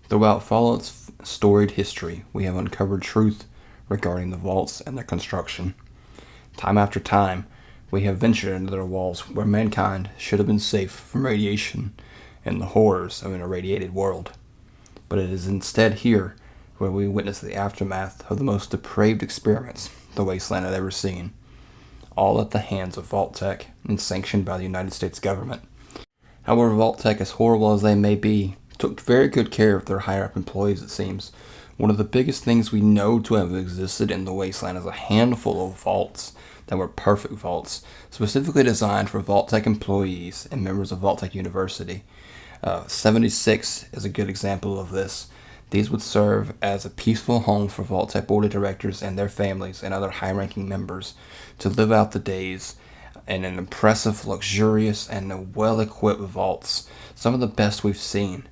Throughout Fallout's storied history, we have uncovered truth regarding the vaults and their construction. Time after time, we have ventured into their walls where mankind should have been safe from radiation and the horrors of an irradiated world. But it is instead here where we witness the aftermath of the most depraved experiments the wasteland had ever seen, all at the hands of Vault-Tec and sanctioned by the United States government. However, Vault-Tec, as horrible as they may be, took very good care of their higher-up employees, it seems. One of the biggest things we know to have existed in the wasteland is a handful of vaults that were perfect vaults, specifically designed for Vault-Tec employees and members of Vault-Tec University. 76 is a good example of this. These would serve as a peaceful home for Vault-Tec board of directors and their families and other high-ranking members to live out the days in an impressive, luxurious, and well-equipped vaults, some of the best we've seen.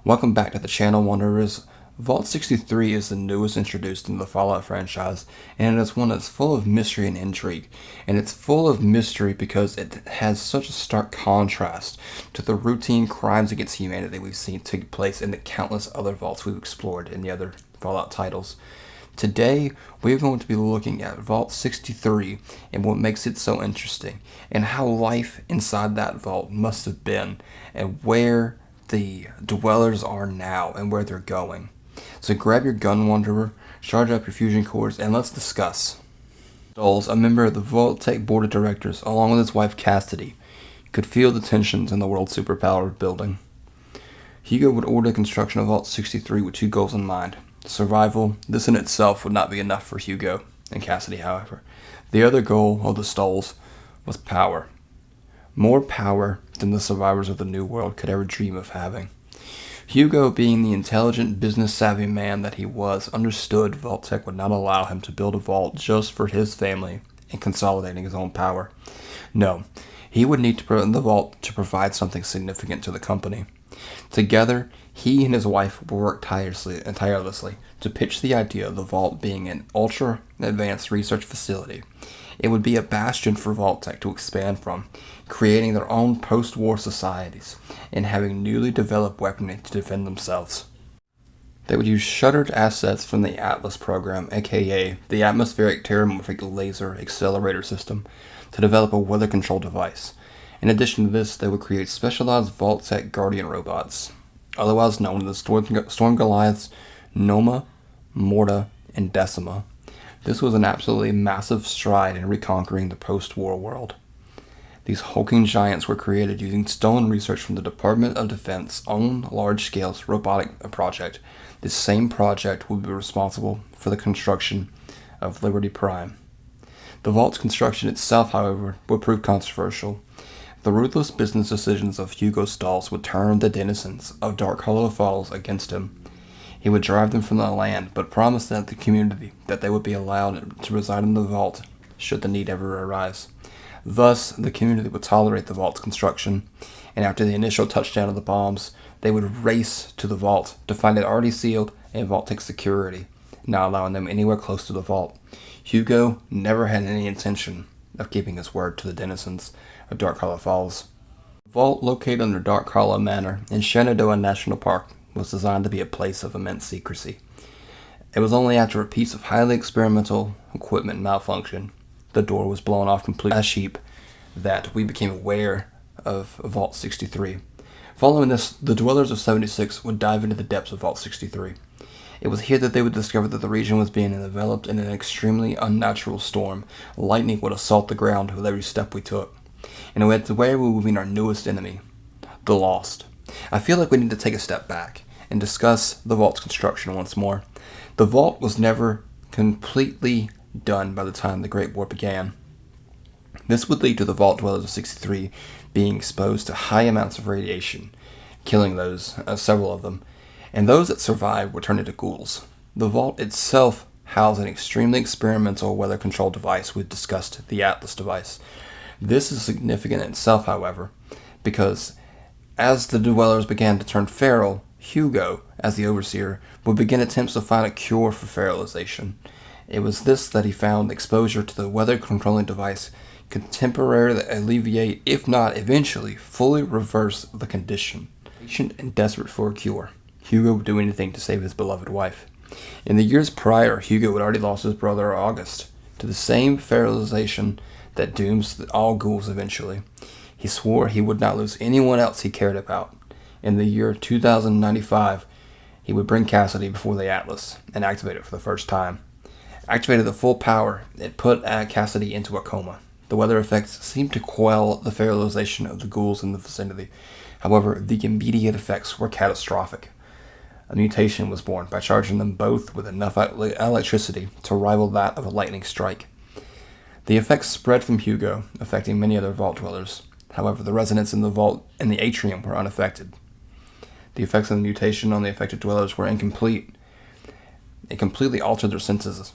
Welcome back to the channel, Wanderers. Vault 63 is the newest introduced in the Fallout franchise, and it is one that's full of mystery and intrigue. And it's full of mystery because it has such a stark contrast to the routine crimes against humanity we've seen take place in the countless other vaults we've explored in the other Fallout titles. Today, we're going to be looking at Vault 63 and what makes it so interesting, and how life inside that vault must have been, and where the dwellers are now and where they're going. So grab your gun, Wanderer, charge up your fusion cores, and let's discuss. Ghouls, a member of the Vault-Tec board of directors, along with his wife Cassidy, could feel the tensions in the world superpower building. Hugo would order the construction of Vault 63 with two goals in mind. Survival. This in itself would not be enough for Hugo and Cassidy, however. The other goal of the Stolls was power. More power than the survivors of the New World could ever dream of having. Hugo, being the intelligent, business-savvy man that he was, understood Vault-Tec would not allow him to build a vault just for his family and consolidating his own power. No, he would need to put in the vault to provide something significant to the company. Together, he and his wife would work tirelessly to pitch the idea of the vault being an ultra-advanced research facility. It would be a bastion for Vault-Tec to expand from, creating their own post-war societies and having newly developed weaponry to defend themselves. They would use shuttered assets from the Atlas program, aka the Atmospheric Terramorphic Laser Accelerator System, to develop a weather control device. In addition to this, they would create specialized Vault-Tec Guardian robots, otherwise known as the Storm Goliaths, Noma, Morta, and Decima. This was an absolutely massive stride in reconquering the post-war world. These hulking giants were created using stolen research from the Department of Defense's own large-scale robotic project. This same project would be responsible for the construction of Liberty Prime. The vault's construction itself, however, would prove controversial. The ruthless business decisions of Hugo Stalls would turn the denizens of Dark Hollow Falls against him. He would drive them from the land, but promised the community that they would be allowed to reside in the vault should the need ever arise. Thus, the community would tolerate the vault's construction, and after the initial touchdown of the bombs, they would race to the vault to find it already sealed and Vault-Tec security, not allowing them anywhere close to the vault. Hugo never had any intention of keeping his word to the denizens of Dark Hollow Falls. The vault, located under Dark Hollow Manor in Shenandoah National Park, was designed to be a place of immense secrecy. It was only after a piece of highly experimental equipment malfunction, the door was blown off completely as sheep, that we became aware of Vault 63. Following this, the dwellers of 76 would dive into the depths of Vault 63. It was here that they would discover that the region was being enveloped in an extremely unnatural storm. Lightning would assault the ground with every step we took. And that's where we would meet our newest enemy, the Lost. I feel like we need to take a step back and discuss the vault's construction once more. The vault was never completely done by the time the Great War began. This would lead to the vault dwellers of 63 being exposed to high amounts of radiation, killing several of them, and those that survived were turned into ghouls. The vault itself housed an extremely experimental weather control device. We've discussed the Atlas device. This is significant in itself, however, because as the dwellers began to turn feral, Hugo, as the overseer, would begin attempts to find a cure for feralization. It was this that he found exposure to the weather-controlling device could temporarily alleviate, if not eventually fully reverse the condition. Patient and desperate for a cure, Hugo would do anything to save his beloved wife. In the years prior, Hugo had already lost his brother August to the same feralization that dooms all ghouls eventually. He swore he would not lose anyone else he cared about. In the year 2095, he would bring Cassidy before the Atlas and activate it for the first time. Activated the full power, it put Cassidy into a coma. The weather effects seemed to quell the feralization of the ghouls in the vicinity. However, the immediate effects were catastrophic. A mutation was born by charging them both with enough electricity to rival that of a lightning strike. The effects spread from Hugo, affecting many other vault dwellers. However, the residents in the vault and the atrium were unaffected. The effects of the mutation on the affected dwellers were incomplete. It completely altered their senses,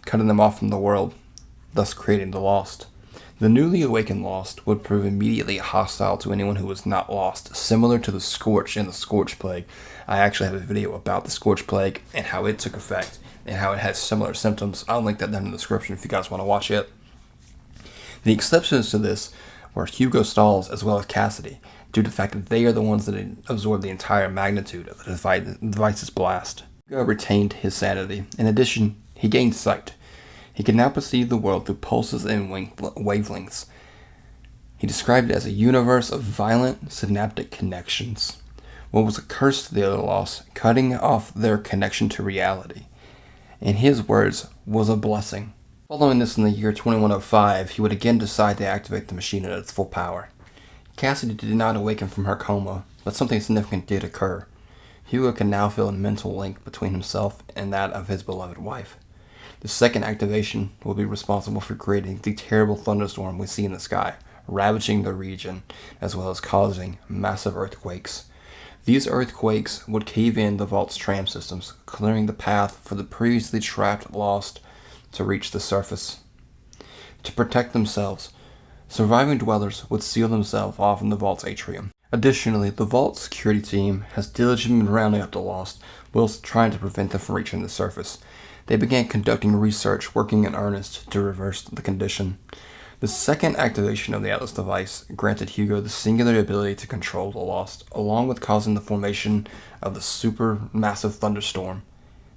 cutting them off from the world, thus creating the Lost. The newly awakened Lost would prove immediately hostile to anyone who was not lost, similar to the Scorch and the Scorch Plague. I actually have a video about the Scorch Plague and how it took effect and how it has similar symptoms. I'll link that down in the description if you guys want to watch it. The exceptions to this were Hugo Stalls as well as Cassidy, due to the fact that they are the ones that absorbed the entire magnitude of the device's blast. Hugo retained his sanity. In addition, he gained sight. He could now perceive the world through pulses and wavelengths. He described it as a universe of violent synaptic connections. What was a curse to the other Lost, cutting off their connection to reality. In his words, was a blessing. Following this in the year 2105, he would again decide to activate the machine at its full power. Cassidy did not awaken from her coma, but something significant did occur. Hugo can now feel a mental link between himself and that of his beloved wife. The second activation will be responsible for creating the terrible thunderstorm we see in the sky, ravaging the region, as well as causing massive earthquakes. These earthquakes would cave in the vault's tram systems, clearing the path for the previously trapped Lost to reach the surface. To protect themselves, surviving dwellers would seal themselves off in the vault's atrium. Additionally, the vault security team has diligently been rounding up the Lost, whilst trying to prevent them from reaching the surface. They began conducting research, working in earnest to reverse the condition. The second activation of the Atlas device granted Hugo the singular ability to control the Lost, along with causing the formation of the supermassive thunderstorm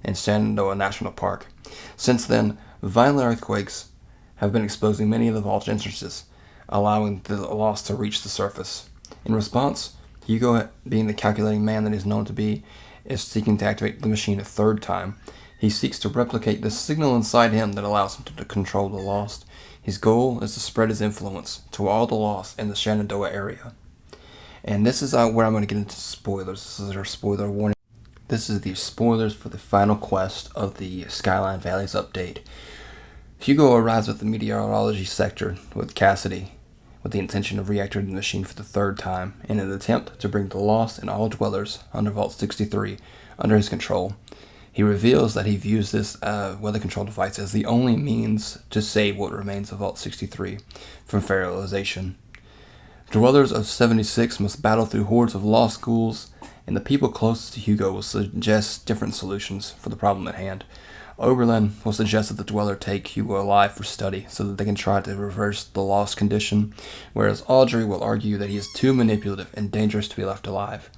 in Shenandoah National Park. Since then, violent earthquakes have been exposing many of the vault entrances, allowing the Lost to reach the surface. In response, Hugo, being the calculating man that he's known to be, is seeking to activate the machine a third time. He seeks to replicate the signal inside him that allows him to control the Lost. His goal is to spread his influence to all the Lost in the Shenandoah area. And this is where I'm going to get into spoilers. This is our spoiler warning. This is the spoilers for the final quest of the Skyline Valleys update. Hugo arrives at the meteorology sector with Cassidy with the intention of reactivating the machine for the third time in an attempt to bring the Lost and all dwellers under Vault 63 under his control. He reveals that he views this weather control device as the only means to save what remains of Vault 63 from feralization. Dwellers of 76 must battle through hordes of lost ghouls, and the people closest to Hugo will suggest different solutions for the problem at hand. Oberlin will suggest that the dweller take Hugo alive for study so that they can try to reverse the lost condition, whereas Audrey will argue that he is too manipulative and dangerous to be left alive.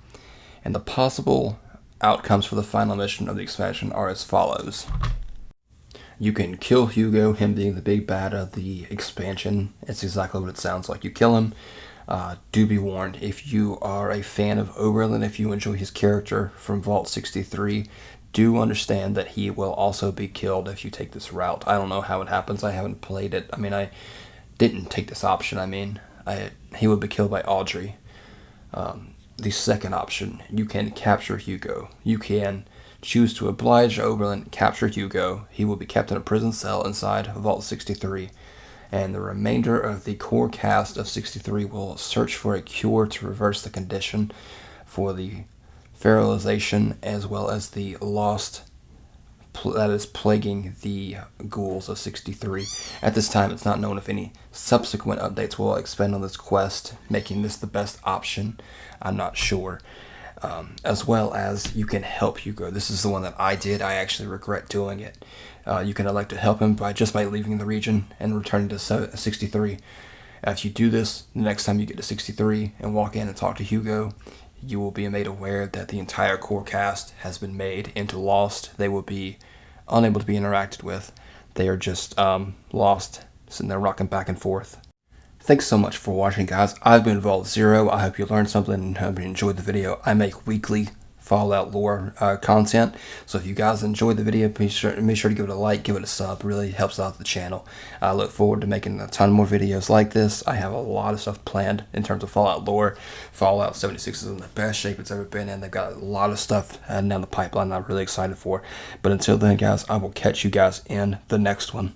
And the possible outcomes for the final mission of the expansion are as follows. You can kill Hugo, him being the big bad of the expansion. It's exactly what it sounds like. You kill him. Do be warned, if you are a fan of Oberlin, if you enjoy his character from Vault 63, do understand that he will also be killed if you take this route. I don't know how it happens. I haven't played it. I didn't take this option. He would be killed by Audrey. The second option, you can capture Hugo. You can choose to oblige Oberlin, capture Hugo. He will be kept in a prison cell inside Vault 63. And the remainder of the core cast of 63 will search for a cure to reverse the condition for the feralization as well as the lost that is plaguing the ghouls of 63. At this time, it's not known if any subsequent updates will expand on this quest, making this the best option. I'm not sure. As well as you can help Hugo. This is the one that I did. I actually regret doing it. You can elect to help him by leaving the region and returning to 63. If you do this, the next time you get to 63 and walk in and talk to Hugo, you will be made aware that the entire core cast has been made into Lost. They will be unable to be interacted with. They are just lost, sitting there rocking back and forth. Thanks so much for watching, guys. I've been Vault Zero. I hope you learned something and hope you enjoyed the video. I make weekly Fallout lore content, so if you guys enjoyed the video, make sure to give it a like, give it a sub. It really helps out the channel. I look forward to making a ton more videos like this. I have a lot of stuff planned in terms of Fallout lore. Fallout 76 is in the best shape it's ever been in. They've got a lot of stuff down the pipeline that I'm really excited for. But until then, guys, I will catch you guys in the next one.